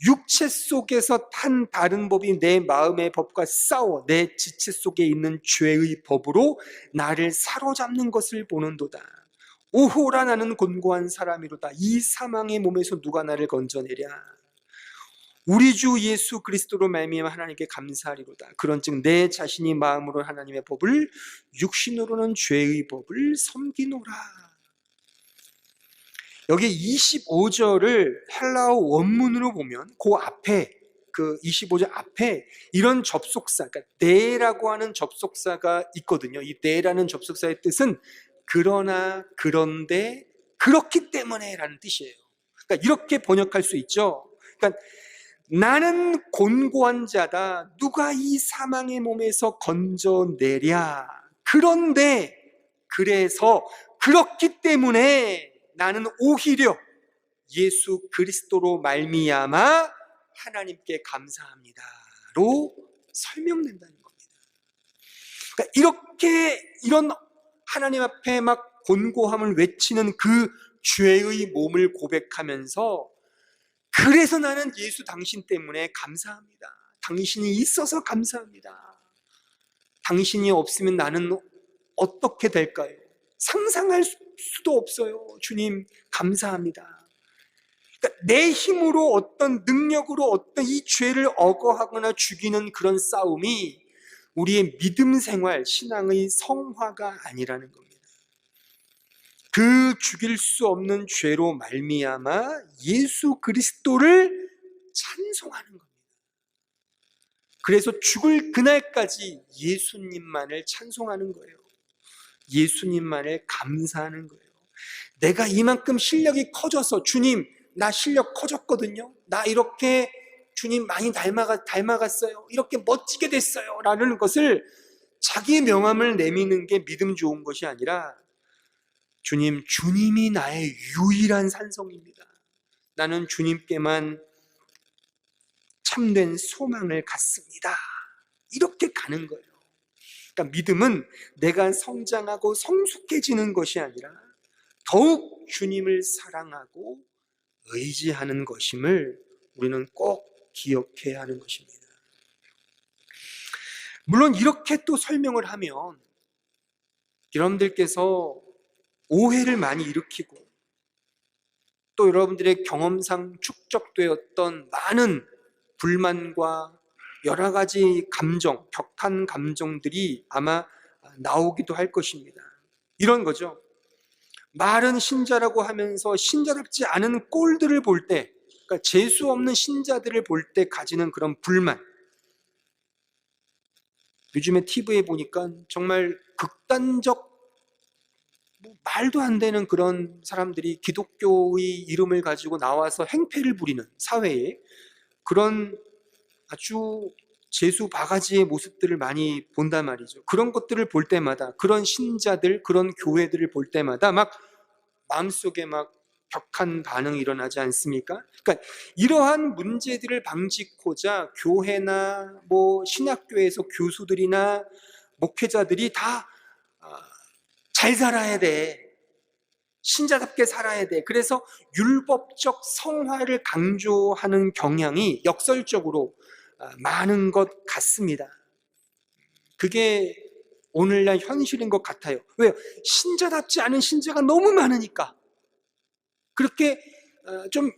육체 속에서 한 다른 법이 내 마음의 법과 싸워 내 지체 속에 있는 죄의 법으로 나를 사로잡는 것을 보는도다. 오호라, 나는 곤고한 사람이로다. 이 사망의 몸에서 누가 나를 건져내랴. 우리 주 예수 그리스도로 말미암아 하나님께 감사하리로다. 그런즉 내 자신이 마음으로 하나님의 법을, 육신으로는 죄의 법을 섬기노라. 여기 25절을 헬라어 원문으로 보면 그 앞에, 그 25절 앞에 이런 접속사, 그러니까 네라고 하는 접속사가 있거든요. 이 네라는 접속사의 뜻은 그러나, 그런데, 그렇기 때문에 라는 뜻이에요. 그러니까 이렇게 번역할 수 있죠. 그러니까 나는 곤고한 자다. 누가 이 사망의 몸에서 건져내랴. 그런데, 그래서, 그렇기 때문에 나는 오히려 예수 그리스도로 말미암아 하나님께 감사합니다로 설명된다는 겁니다. 그러니까 이렇게, 이런 하나님 앞에 막 곤고함을 외치는 그 죄의 몸을 고백하면서, 그래서 나는 예수 당신 때문에 감사합니다. 당신이 있어서 감사합니다. 당신이 없으면 나는 어떻게 될까요? 상상할 수도 없어요. 주님, 감사합니다. 그러니까 내 힘으로, 어떤 능력으로 어떤 이 죄를 억어하거나 죽이는 그런 싸움이 우리의 믿음 생활, 신앙의 성화가 아니라는 겁니다. 그 죽일 수 없는 죄로 말미암아 예수 그리스도를 찬송하는 겁니다. 그래서 죽을 그날까지 예수님만을 찬송하는 거예요. 예수님만을 감사하는 거예요. 내가 이만큼 실력이 커져서, 주님, 나 실력 커졌거든요. 나 이렇게 주님 많이 닮아갔어요. 이렇게 멋지게 됐어요. 라는 것을 자기 명함을 내미는 게 믿음 좋은 것이 아니라, 주님이 나의 유일한 산성입니다. 나는 주님께만 참된 소망을 갖습니다. 이렇게 가는 거예요. 그러니까 믿음은 내가 성장하고 성숙해지는 것이 아니라 더욱 주님을 사랑하고 의지하는 것임을 우리는 꼭 기억해야 하는 것입니다. 물론 이렇게 또 설명을 하면 여러분들께서 오해를 많이 일으키고, 또 여러분들의 경험상 축적되었던 많은 불만과 여러 가지 감정, 격한 감정들이 아마 나오기도 할 것입니다. 이런 거죠. 말은 신자라고 하면서 신자답지 않은 꼴들을 볼 때, 그러니까 재수 없는 신자들을 볼 때 가지는 그런 불만. 요즘에 TV에 보니까 정말 극단적, 말도 안 되는 그런 사람들이 기독교의 이름을 가지고 나와서 행패를 부리는 사회에, 그런 아주 재수 바가지의 모습들을 많이 본단 말이죠. 그런 것들을 볼 때마다, 그런 신자들, 그런 교회들을 볼 때마다 막 마음속에 막 격한 반응이 일어나지 않습니까? 그러니까 이러한 문제들을 방지코자 교회나 신학교에서 교수들이나 목회자들이 다 잘 살아야 돼. 신자답게 살아야 돼. 그래서 율법적 성화를 강조하는 경향이 역설적으로 많은 것 같습니다. 그게 오늘날 현실인 것 같아요. 왜요? 신자답지 않은 신자가 너무 많으니까. 그렇게 좀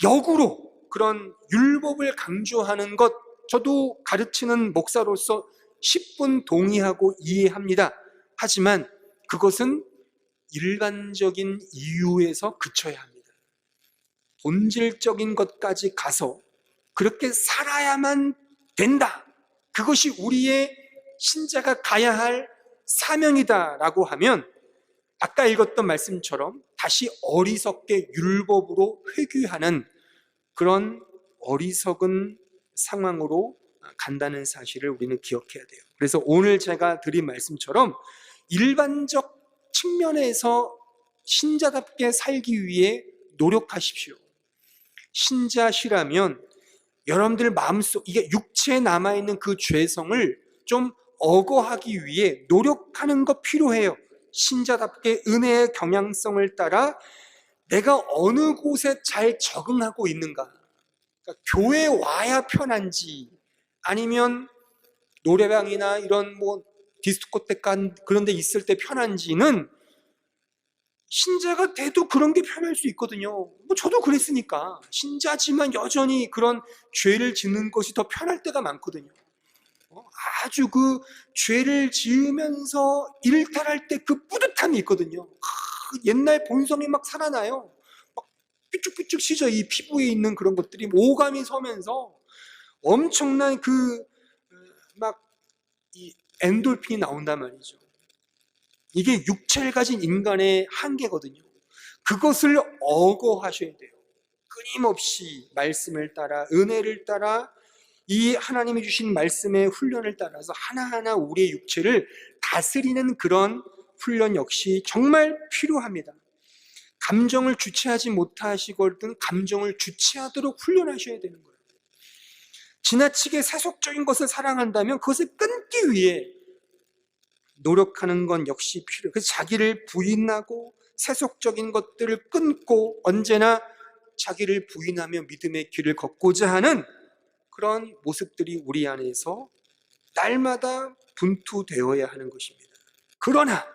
역으로 그런 율법을 강조하는 것, 저도 가르치는 목사로서 10분 동의하고 이해합니다. 하지만 그것은 일반적인 이유에서 그쳐야 합니다. 본질적인 것까지 가서 그렇게 살아야만 된다. 그것이 우리의 신자가 가야 할 사명이다라고 하면 아까 읽었던 말씀처럼 다시 어리석게 율법으로 회귀하는 그런 어리석은 상황으로 간다는 사실을 우리는 기억해야 돼요. 그래서 오늘 제가 드린 말씀처럼 일반적 측면에서 신자답게 살기 위해 노력하십시오. 신자시라면 여러분들 마음속, 이게 육체에 남아있는 그 죄성을 좀 억어하기 위해 노력하는 거 필요해요. 신자답게 은혜의 경향성을 따라 내가 어느 곳에 잘 적응하고 있는가. 그러니까 교회에 와야 편한지 아니면 노래방이나 이런 디스코테카 그런 데 있을 때 편한지는 신자가 돼도 그런 게 편할 수 있거든요. 저도 그랬으니까. 신자지만 여전히 그런 죄를 짓는 것이 더 편할 때가 많거든요. 아주 그 죄를 지으면서 일탈할 때 그 뿌듯함이 있거든요. 옛날 본성이 막 살아나요. 막 삐쭉삐쭉 시져. 이 피부에 있는 그런 것들이 오감이 서면서 엄청난 이 엔돌핀이 나온단 말이죠. 이게 육체를 가진 인간의 한계거든요. 그것을 억어하셔야 돼요. 끊임없이 말씀을 따라, 은혜를 따라, 이 하나님이 주신 말씀의 훈련을 따라서 하나하나 우리의 육체를 다스리는 그런 훈련 역시 정말 필요합니다. 감정을 주체하지 못하시거든 감정을 주체하도록 훈련하셔야 되는 거예요. 지나치게 세속적인 것을 사랑한다면 그것을 끊기 위해 노력하는 건 역시 필요해요. 그래서 자기를 부인하고 세속적인 것들을 끊고 언제나 자기를 부인하며 믿음의 길을 걷고자 하는 그런 모습들이 우리 안에서 날마다 분투되어야 하는 것입니다. 그러나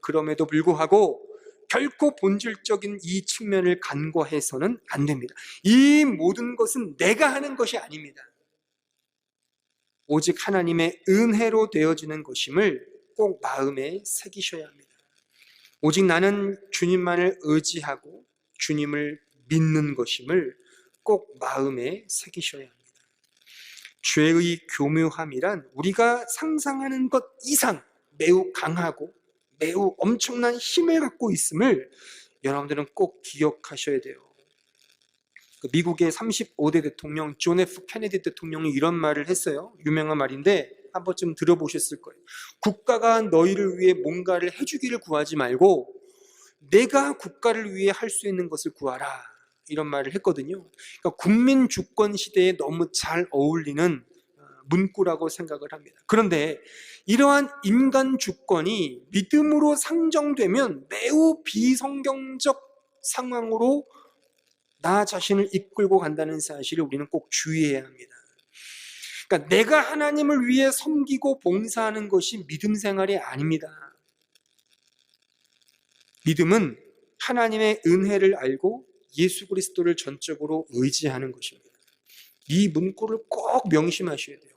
그럼에도 불구하고 결코 본질적인 이 측면을 간과해서는 안 됩니다. 이 모든 것은 내가 하는 것이 아닙니다. 오직 하나님의 은혜로 되어지는 것임을 꼭 마음에 새기셔야 합니다. 오직 나는 주님만을 의지하고 주님을 믿는 것임을 꼭 마음에 새기셔야 합니다. 죄의 교묘함이란 우리가 상상하는 것 이상 매우 강하고 매우 엄청난 힘을 갖고 있음을 여러분들은 꼭 기억하셔야 돼요. 미국의 35대 대통령 존 F 케네디 대통령이 이런 말을 했어요. 유명한 말인데 한 번쯤 들어보셨을 거예요. 국가가 너희를 위해 뭔가를 해주기를 구하지 말고 내가 국가를 위해 할 수 있는 것을 구하라, 이런 말을 했거든요. 그러니까 국민 주권 시대에 너무 잘 어울리는 문구라고 생각을 합니다. 그런데 이러한 인간 주권이 믿음으로 상정되면 매우 비성경적 상황으로 나 자신을 이끌고 간다는 사실을 우리는 꼭 주의해야 합니다. 그러니까 내가 하나님을 위해 섬기고 봉사하는 것이 믿음 생활이 아닙니다. 믿음은 하나님의 은혜를 알고 예수 그리스도를 전적으로 의지하는 것입니다. 이 문구를 꼭 명심하셔야 돼요.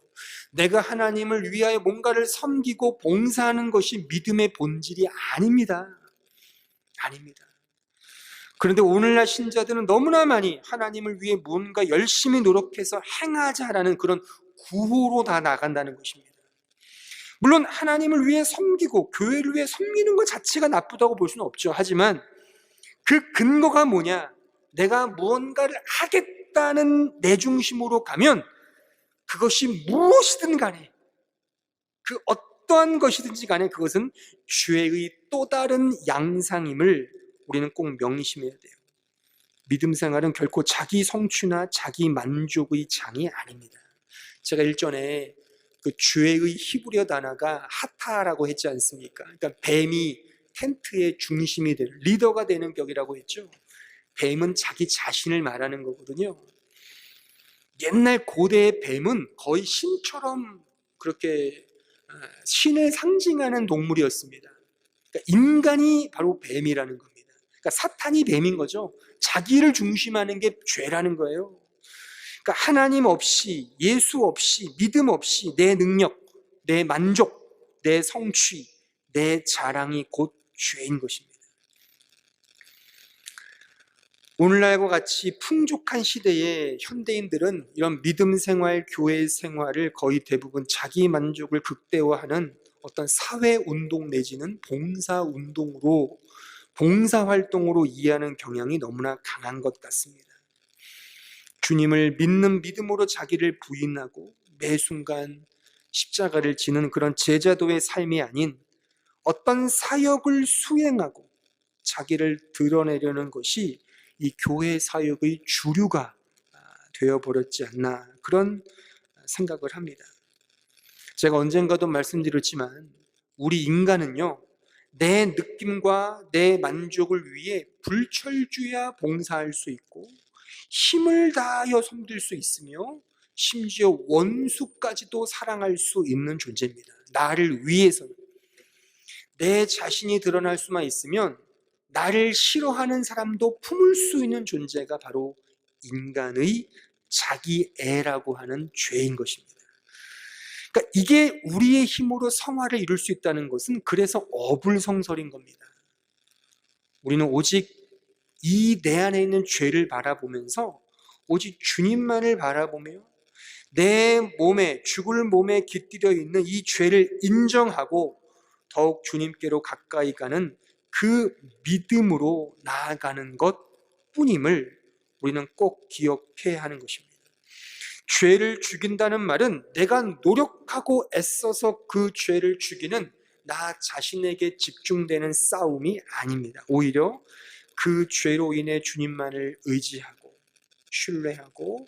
내가 하나님을 위하여 뭔가를 섬기고 봉사하는 것이 믿음의 본질이 아닙니다. 아닙니다. 그런데 오늘날 신자들은 너무나 많이 하나님을 위해 무언가 열심히 노력해서 행하자라는 그런 구호로 다 나간다는 것입니다. 물론 하나님을 위해 섬기고 교회를 위해 섬기는 것 자체가 나쁘다고 볼 수는 없죠. 하지만 그 근거가 뭐냐? 내가 무언가를 하겠다는 내 중심으로 가면 그것이 무엇이든 간에, 그 어떠한 것이든지 간에 그것은 죄의 또 다른 양상임을 우리는 꼭 명심해야 돼요. 믿음 생활은 결코 자기 성취나 자기 만족의 장이 아닙니다. 제가 일전에 그 죄의 히브리어 단어가 하타라고 했지 않습니까? 그러니까 뱀이 텐트의 중심이 되는, 리더가 되는 격이라고 했죠. 뱀은 자기 자신을 말하는 거거든요. 옛날 고대의 뱀은 거의 신처럼 그렇게 신을 상징하는 동물이었습니다. 그러니까 인간이 바로 뱀이라는 겁니다. 그러니까 사탄이 뱀인 거죠. 자기를 중심하는 게 죄라는 거예요. 그러니까 하나님 없이, 예수 없이, 믿음 없이 내 능력, 내 만족, 내 성취, 내 자랑이 곧 죄인 것입니다. 오늘날과 같이 풍족한 시대에 현대인들은 이런 믿음 생활, 교회 생활을 거의 대부분 자기 만족을 극대화하는 어떤 사회 운동 내지는 봉사 운동으로, 봉사 활동으로 이해하는 경향이 너무나 강한 것 같습니다. 주님을 믿는 믿음으로 자기를 부인하고 매 순간 십자가를 지는 그런 제자도의 삶이 아닌 어떤 사역을 수행하고 자기를 드러내려는 것이 이 교회 사역의 주류가 되어버렸지 않나, 그런 생각을 합니다. 제가 언젠가도 말씀드렸지만 우리 인간은요, 내 느낌과 내 만족을 위해 불철주야 봉사할 수 있고 힘을 다하여 섬길 수 있으며 심지어 원수까지도 사랑할 수 있는 존재입니다. 나를 위해서는. 내 자신이 드러날 수만 있으면 나를 싫어하는 사람도 품을 수 있는 존재가 바로 인간의 자기애라고 하는 죄인 것입니다. 그러니까 이게 우리의 힘으로 성화를 이룰 수 있다는 것은 그래서 어불성설인 겁니다. 우리는 오직 이 내 안에 있는 죄를 바라보면서 오직 주님만을 바라보며 내 몸에, 죽을 몸에 깃들여 있는 이 죄를 인정하고 더욱 주님께로 가까이 가는 그 믿음으로 나아가는 것 뿐임을 우리는 꼭 기억해야 하는 것입니다. 죄를 죽인다는 말은 내가 노력하고 애써서 그 죄를 죽이는 나 자신에게 집중되는 싸움이 아닙니다. 오히려 그 죄로 인해 주님만을 의지하고 신뢰하고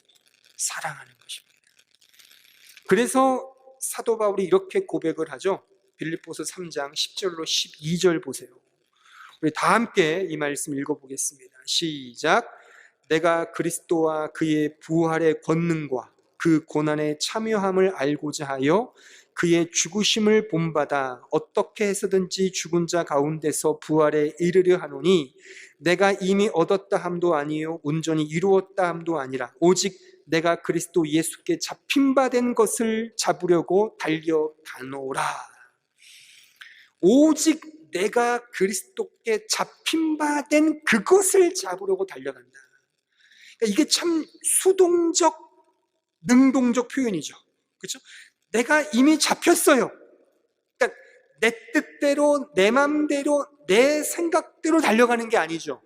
사랑하는 것입니다. 그래서 사도 바울이 이렇게 고백을 하죠. 빌립보서 3장 10절로 12절 보세요. 우리 다 함께 이 말씀 읽어보겠습니다. 시작. 내가 그리스도와 그의 부활의 권능과 그 고난의 참여함을 알고자 하여 그의 죽으심을 본받아 어떻게 해서든지 죽은 자 가운데서 부활에 이르려 하노니 내가 이미 얻었다 함도 아니요 온전히 이루었다 함도 아니라 오직 내가 그리스도 예수께 잡힌 바 된 것을 잡으려고 달려가노라. 오직 내가 그리스도께 잡힌 바 된 그것을 잡으려고 달려간다. 그러니까 이게 참 수동적, 능동적 표현이죠. 그렇죠? 내가 이미 잡혔어요. 그러니까 내 뜻대로, 내 마음대로, 내 생각대로 달려가는 게 아니죠.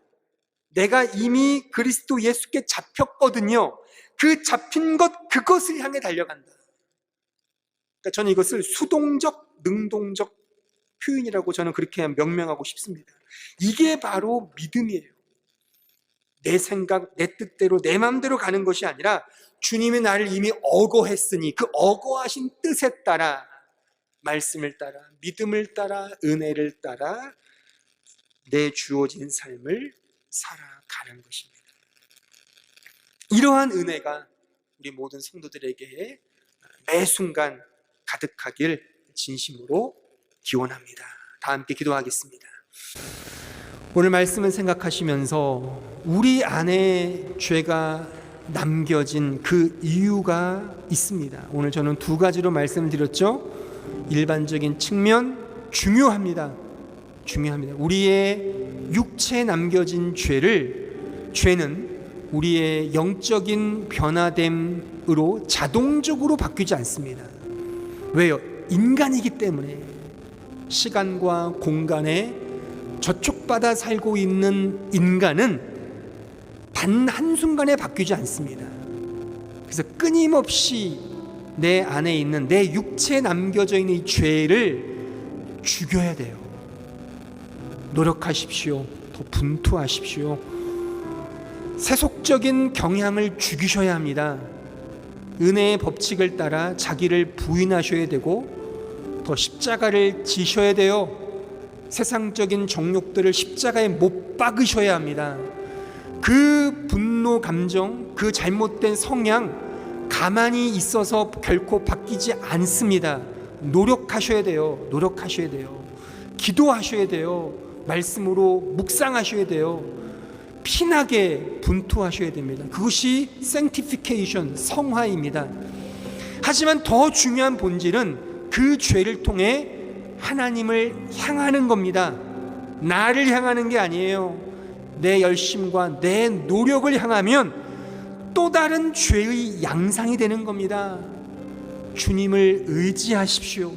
내가 이미 그리스도 예수께 잡혔거든요. 그 잡힌 것, 그것을 향해 달려간다. 그러니까 저는 이것을 수동적, 능동적 표현이라고 저는 그렇게 명명하고 싶습니다. 이게 바로 믿음이에요. 내 생각, 내 뜻대로, 내 마음대로 가는 것이 아니라 주님이 나를 이미 어거했으니 그 어거하신 뜻에 따라, 말씀을 따라, 믿음을 따라, 은혜를 따라 내 주어진 삶을 살아가는 것입니다. 이러한 은혜가 우리 모든 성도들에게 매 순간 가득하길 진심으로 기원합니다. 다 함께 기도하겠습니다. 오늘 말씀을 생각하시면서 우리 안에 죄가 남겨진 그 이유가 있습니다. 오늘 저는 두 가지로 말씀을 드렸죠. 일반적인 측면 중요합니다. 우리의 육체에 남겨진 죄는 우리의 영적인 변화됨으로 자동적으로 바뀌지 않습니다. 왜요? 인간이기 때문에. 시간과 공간에 저촉받아 살고 있는 인간은 단 한순간에 바뀌지 않습니다. 그래서 끊임없이 내 안에 있는, 내 육체에 남겨져 있는 이 죄를 죽여야 돼요. 노력하십시오. 더 분투하십시오. 세속적인 경향을 죽이셔야 합니다. 은혜의 법칙을 따라 자기를 부인하셔야 되고 더 십자가를 지셔야 돼요. 세상적인 정욕들을 십자가에 못 박으셔야 합니다. 그 분노 감정, 그 잘못된 성향 가만히 있어서 결코 바뀌지 않습니다. 노력하셔야 돼요. 노력하셔야 돼요. 기도하셔야 돼요. 말씀으로 묵상하셔야 돼요. 피나게 분투하셔야 됩니다. 그것이 sanctification, 성화입니다. 하지만 더 중요한 본질은 그 죄를 통해 하나님을 향하는 겁니다. 나를 향하는 게 아니에요. 내 열심과 내 노력을 향하면 또 다른 죄의 양상이 되는 겁니다. 주님을 의지하십시오.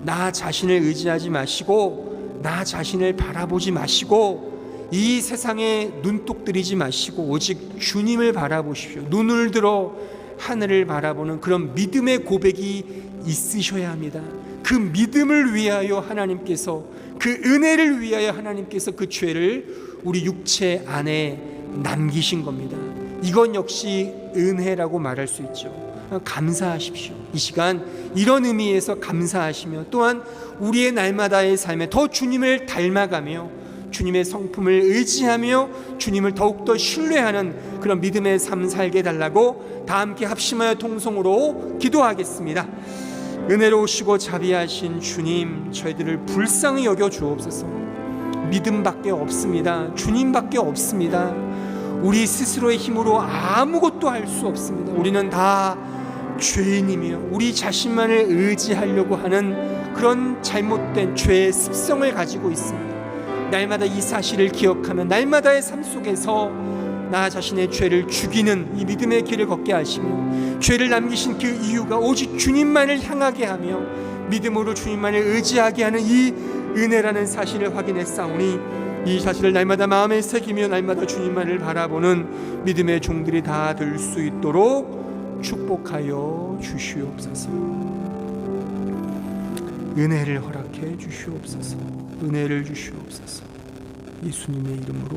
나 자신을 의지하지 마시고, 나 자신을 바라보지 마시고, 이 세상에 눈독 들이지 마시고 오직 주님을 바라보십시오. 눈을 들어 하늘을 바라보는 그런 믿음의 고백이 있으셔야 합니다. 그 믿음을 위하여 하나님께서, 그 은혜를 위하여 하나님께서 그 죄를 우리 육체 안에 남기신 겁니다. 이건 역시 은혜라고 말할 수 있죠. 감사하십시오. 이 시간 이런 의미에서 감사하시며, 또한 우리의 날마다의 삶에 더 주님을 닮아가며 주님의 성품을 의지하며 주님을 더욱더 신뢰하는 그런 믿음의 삶 살게 달라고 다 함께 합심하여 통성으로 기도하겠습니다. 은혜로우시고 자비하신 주님, 저희들을 불쌍히 여겨 주옵소서. 믿음밖에 없습니다. 주님밖에 없습니다. 우리 스스로의 힘으로 아무것도 할 수 없습니다. 우리는 다 죄인이며 우리 자신만을 의지하려고 하는 그런 잘못된 죄의 습성을 가지고 있습니다. 날마다 이 사실을 기억하며 날마다의 삶 속에서 나 자신의 죄를 죽이는 이 믿음의 길을 걷게 하시며, 죄를 남기신 그 이유가 오직 주님만을 향하게 하며 믿음으로 주님만을 의지하게 하는 이 은혜라는 사실을 확인했사오니, 이 사실을 날마다 마음에 새기며 날마다 주님만을 바라보는 믿음의 종들이 다 될 수 있도록 축복하여 주시옵소서. 은혜를 허락해 주시옵소서. 은혜를 주시옵소서. 예수님의 이름으로